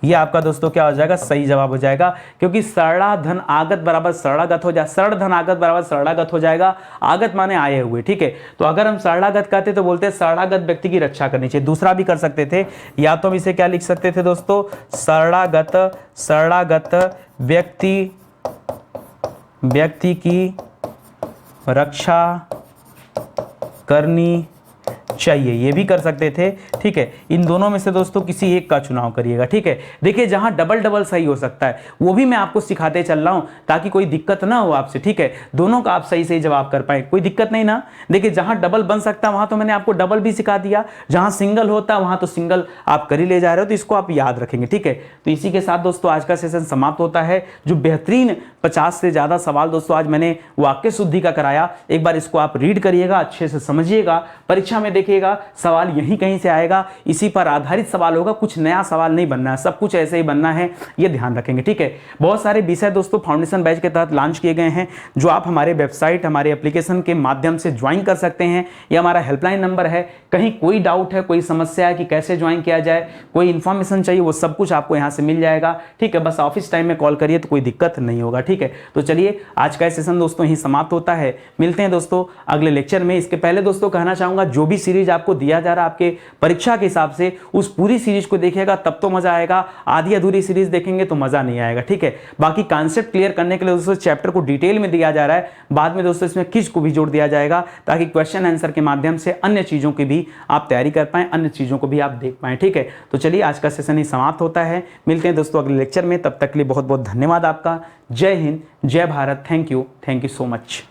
ये आपका दोस्तों क्या हो जाएगा, सही जवाब हो जाएगा, क्योंकि शरणाधन आगत बराबर शरणागत हो जाए, शरणधन आगत बराबर शरणागत हो जाएगा। आगत माने आए हुए, ठीक है। तो अगर हम शरणागत कहते तो बोलते शरणागत व्यक्ति की रक्षा करनी चाहिए। दूसरा भी कर सकते थे, या तो हम इसे क्या लिख सकते थे दोस्तों, शरणागत व्यक्ति की रक्षा करनी चाहिए, ये भी कर सकते थे, ठीक है। इन दोनों में से दोस्तों किसी एक का चुनाव करिएगा, ठीक है। देखिए जहां डबल सही हो सकता है वो भी मैं आपको सिखाते चल रहा हूं ताकि कोई दिक्कत ना हो आपसे, ठीक है। दोनों का आप सही जवाब कर पाए, कोई दिक्कत नहीं ना। देखिए जहां डबल बन सकता है वहां तो मैंने आपको डबल भी सिखा दिया, जहां सिंगल होता है वहां तो सिंगल आप कर ही ले जा रहे हो, तो इसको आप याद रखेंगे, ठीक है। तो इसी के साथ दोस्तों आज का सेशन समाप्त होता है। जो बेहतरीन 50 से ज्यादा सवाल दोस्तों आज मैंने वाक्य शुद्धि का कराया, एक बार इसको आप रीड करिएगा, अच्छे से समझिएगा, परीक्षा में देखिए देखिएगा सवाल यहीं कहीं से आएगा, इसी पर आधारित सवाल होगा, कुछ नया सवाल नहीं बनना है, सब कुछ ऐसे ही बनना है, ये ध्यान रखेंगे, ठीक है। बहुत सारे विषय दोस्तों फाउंडेशन बैच के तहत लॉन्च किए गए हैं, जो आप हमारे वेबसाइट, हमारे एप्लीकेशन के माध्यम से ज्वाइन कर सकते हैं। ये हमारा हेल्पलाइन नंबर है, कहीं कोई डाउट है, कोई समस्या है कि कैसे ज्वाइन किया जाए, कोई इंफॉर्मेशन चाहिए, वो सब कुछ आपको यहाँ से मिल जाएगा, ठीक है। बस ऑफिस टाइम में कॉल करिए तो कोई दिक्कत नहीं होगा, ठीक है। तो चलिए आज का सेशन दोस्तों यही समाप्त होता है, मिलते हैं दोस्तों अगले लेक्चर में। इसके पहले दोस्तों कहना चाहूंगा, जो भी सीरीज आपको दिया जा रहा है आपके परीक्षा के हिसाब से, उस पूरी सीरीज को देखिएगा तब तो मजा आएगा, आधी अधूरी सीरीज देखेंगे तो मजा नहीं आएगा, ठीक है। बाकी कॉन्सेप्ट क्लियर करने के लिए दोस्तों चैप्टर को डिटेल में दिया जा रहा है, बाद में दोस्तों इसमें क्विज को भी जोड़ दिया जाएगा, ताकि क्वेश्चन आंसर के माध्यम से अन्य चीजों की भी आप तैयारी कर पाएं, अन्य चीजों को भी आप देख पाएं, ठीक है। तो चलिए आज का सेशन ही समाप्त होता है, मिलते हैं दोस्तों अगले लेक्चर में, तब तक के लिए बहुत बहुत धन्यवाद आपका। जय हिंद, जय Bharat, thank you so much.